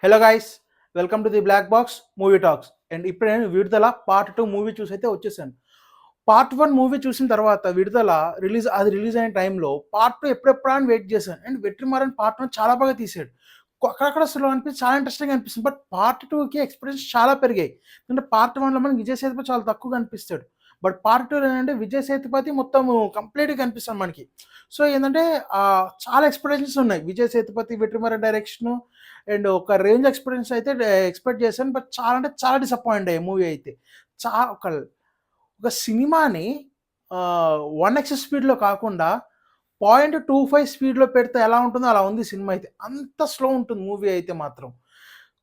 Hello guys, welcome to the black box movie talks. And ఇప్పుడు నేను విడుదల part 2 movie చూసి అయితే వచ్చేసాను. పార్ట్ 1 మూవీ చూసిన తర్వాత విడుదల రిలీజ్ అయిన టైంలో పార్ట్ 2 ఎప్పుడెప్పుడా అని వెయిట్ చేశాను. అండ్ వెట్రిమారన్ పార్ట్ 1 చాలా బాగా తీశాడు. అక్కడక్కడ స్లో అనిపించి చాలా ఇంట్రెస్టింగ్‌గా అనిపిస్తుంది. బట్ పార్ట్ 2కి ఎక్స్‌పెక్టేషన్స్ చాలా పెరిగాయి. ఎందుకంటే పార్ట్ 1లో మనకి విజయ్ సేతుపతి చాలా తక్కువగా అనిపిస్తాడు. బట్ పార్ట్ 2లో ఏంటంటే విజయ్ సేతుపతి మొత్తము కంప్లీట్‌గా కనిపిస్తాడు మనకి. సో ఏందంటే చాలా ఎక్స్‌పెక్టేషన్స్ ఉన్నాయి. విజయ్ సేతుపతి, వెట్రిమారన్ డైరెక్షను అండ్ ఒక రేంజ్ ఎక్స్‌పీరియన్స్ అయితే ఎక్స్‌పెక్ట్ చేశాను. బట్ చాలా అంటే చాలా డిసప్పాయింట్ అయ్యాయి మూవీ అయితే. చా ఒక ఒక సినిమాని 1x స్పీడ్‌లో కాకుండా 0.25 స్పీడ్‌లో పెడితే ఎలా ఉంటుందో అలా ఉంది సినిమా అయితే. అంత స్లో ఉంటుంది మూవీ అయితే మాత్రం.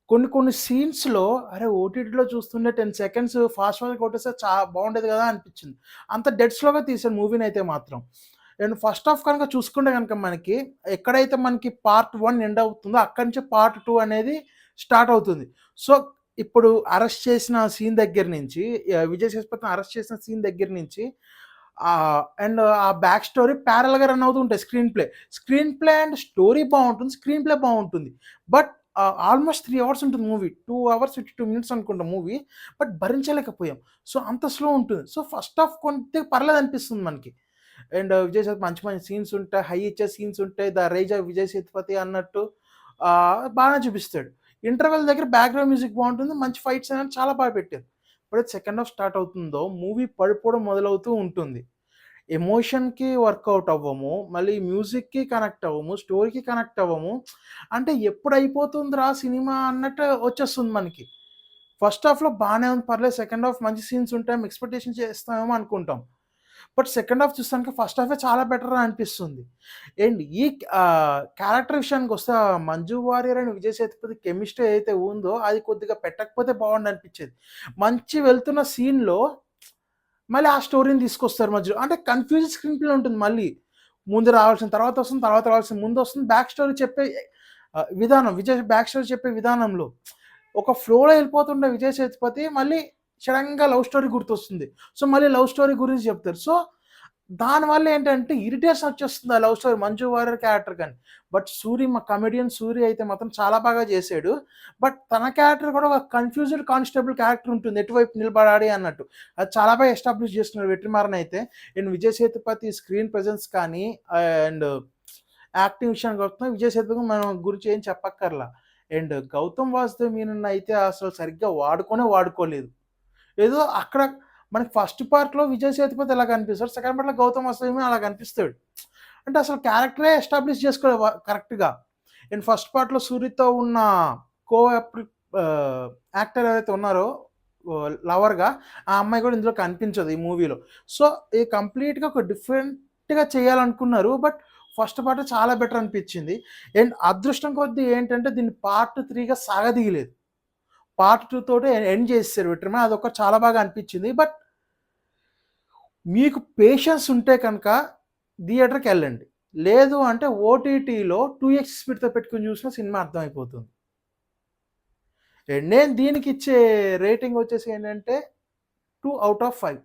కొన్ని కొన్ని సీన్స్‌లో అరే! ఓటీటీలో చూస్తుంటే 10 సెకండ్స్ ఫాస్ట్ ఫార్వర్డ్ కొట్టేస్తే బాగుండేది కదా అనిపించింది. అంత డెడ్ స్లోగా తీశారు మూవీనైతే మాత్రం. అండ్ ఫస్ట్ హాఫ్ కనుక చూసుకుంటే గనుక మనకి ఎక్కడైతే మనకి పార్ట్ 1 ఎండ్ అవుతుందో అక్కడి నుంచి పార్ట్ 2 అనేది స్టార్ట్ అవుతుంది. సో, ఇప్పుడు అరెస్ట్ చేసిన సీన్ దగ్గర నుంచి విజయ్ సేతుపతిని అరెస్ట్ చేసిన సీన్ దగ్గర నుంచి అండ్ ఆ బ్యాక్ స్టోరీ ప్యారలల్‌గా రన్ అవుతూ ఉంటాయి స్క్రీన్ ప్లే అండ్ స్టోరీ బావుంటుంది. స్క్రీన్ ప్లే బావుంటుంది. బట్ ఆల్మోస్ట్ 3 అవర్స్ ఉంటుంది మూవీ. 2 అవర్స్ 52 మినిట్స్ అనుకుంటా మూవీ. బట్ భరించలేకపోయాం. సో, అంత స్లో ఉంటుంది. సో, ఫస్ట్ హాఫ్ కొద్దిగా పర్లేదనిపిస్తుంది మనకి. అండ్ విజయ్ సేతుపతి మంచి మంచి సీన్స్ ఉంటాయి. హై ఇచ్చే సీన్స్ ఉంటాయి. The rise of Vijay Sethupathi అన్నట్టు బాగానే చూపిస్తాడు. ఇంటర్వెల్ దగ్గర బ్యాక్‌గ్రౌండ్ మ్యూజిక్ బావుంటుంది. మంచి ఫైట్స్ అనేవి చాలా బాగా పెట్టారు. ఎప్పుడైతే సెకండ్ హాఫ్ స్టార్ట్ అవుతుందో మూవీ పడిపోవడం మొదలవుతూ ఉంటుంది. ఎమోషన్‌కి వర్కౌట్ అవ్వము. మళ్ళీ మ్యూజిక్‌కి కనెక్ట్ అవ్వము. స్టోరీకి కనెక్ట్ అవ్వము. అంటే ఎప్పుడైపోతుందిరా సినిమా అన్నట్టు వచ్చేస్తుంది మనకి. ఫస్ట్ హాఫ్‌లో బానే ఉంది పర్లేదు. సెకండ్ హాఫ్ మంచి సీన్స్ ఉంటాయి. ఎక్స్‌పెక్టేషన్ చేస్తామేమో అనుకుంటాం. బట్ సెకండ్ హాఫ్ చూసానికి ఫస్ట్ హాఫే చాలా బెటర్ అనిపిస్తుంది. అండ్ క్యారెక్టర్ విషయానికొస్తే మంజు వారియర్ అండ్ విజయ్ సేతుపతి కెమిస్ట్రీ ఏదైతే ఉందో అది కొద్దిగా పెట్టకపోతే బావుండనిపించేది. మంచి వెళ్తున్న సీన్‌లో మళ్ళీ ఆ స్టోరీని తీసుకొస్తారు మధ్యలో. అంటే కన్‌ఫ్యూజింగ్ స్క్రీన్ ప్లే ఉంటుంది మళ్ళీ. ముందు రావాల్సిన తర్వాత వస్తుంది. తర్వాత రావాల్సిన ముందొస్తుంది. బ్యాక్ స్టోరీ చెప్పే విధానం విజయ్ బ్యాక్ స్టోరీ చెప్పే విధానంలో ఒక ఫ్లోలో ఎళ్ళిపోతుండే విజయ్ సేతుపతి మళ్ళీ సడెన్‌గా లవ్ స్టోరీ గుర్తొస్తుంది. సో, మళ్ళీ లవ్ స్టోరీ గురించి చెప్తారు. సో, దానివల్ల ఏంటంటే ఇరిటేషన్ వచ్చేస్తుంది ఆ love story Manju Warrier character గాని. బట్ కమెడియన్ సూరి అయితే మాత్రం చాలా బాగా చేసాడు. బట్ తన క్యారెక్టర్ కూడా ఒక కన్‌ఫ్యూజ్డ్ కానిస్టేబుల్ క్యారెక్టర్ ఉంటుంది. ఎటువైపు నిలబడాలి అన్నట్టు. అది చాలా బాగా ఎస్టాబ్లిష్ చేస్తున్నాడు వెట్రిమారన్ అయితే. And Vijay Sethupathi screen presence కానీ అండ్ యాక్టింగ్ విషయానికొస్తే విజయ్ సేతుపతి మనం గురించి ఏం చెప్పక్కర్లా. అండ్ గౌతమ్ వాసుదేవ్ మీనన్ అయితే అసలు సరిగ్గా వాడుకోలేదు. ఏదో అక్కడ మనకి ఫస్ట్ పార్ట్‌లో విజయ్ సేతుపతి ఎలా కనిపిస్తాడు. సెకండ్ పార్ట్‌లో గౌతమ్ వాసుదేవ్ అలా కనిపిస్తాడు. అంటే అసలు క్యారెక్టరే ఎస్టాబ్లిష్ చేసుకోలేదు కరెక్ట్‌గా. అండ్ ఫస్ట్ పార్ట్‌లో సూరితో ఉన్న కో యాప్రి యాక్టర్ ఎవరైతే ఉన్నారో లవర్‌గా ఆ అమ్మాయి కూడా ఇందులో కనిపించదు ఈ మూవీలో. సో, ఇది కంప్లీట్‌గా ఒక డిఫరెంట్‌గా చేయాలనుకున్నారు. బట్ ఫస్ట్ పార్ట్ చాలా బెటర్ అనిపించింది. అండ్ అదృష్టం కొద్దీ ఏంటంటే దీన్ని పార్ట్ 3గా సాగదీయలేదు. పార్ట్ 2 తోటే ఎండ్ చేసేసారు విక్రమ్. అదొక్కటి చాలా బాగా అనిపించింది. బట్ మీకు పేషెన్స్ ఉంటే కనుక థియేటర్‌కెళ్ళండి. లేదు అంటే ఓటీటీలో 2x స్పీడ్‌తో పెట్టుకొని చూసినా సినిమా అర్థమైపోతుంది. నేను దీనికిచ్చే రేటింగ్ వచ్చేసి ఏంటంటే 2 ఔట్ ఆఫ్ 5.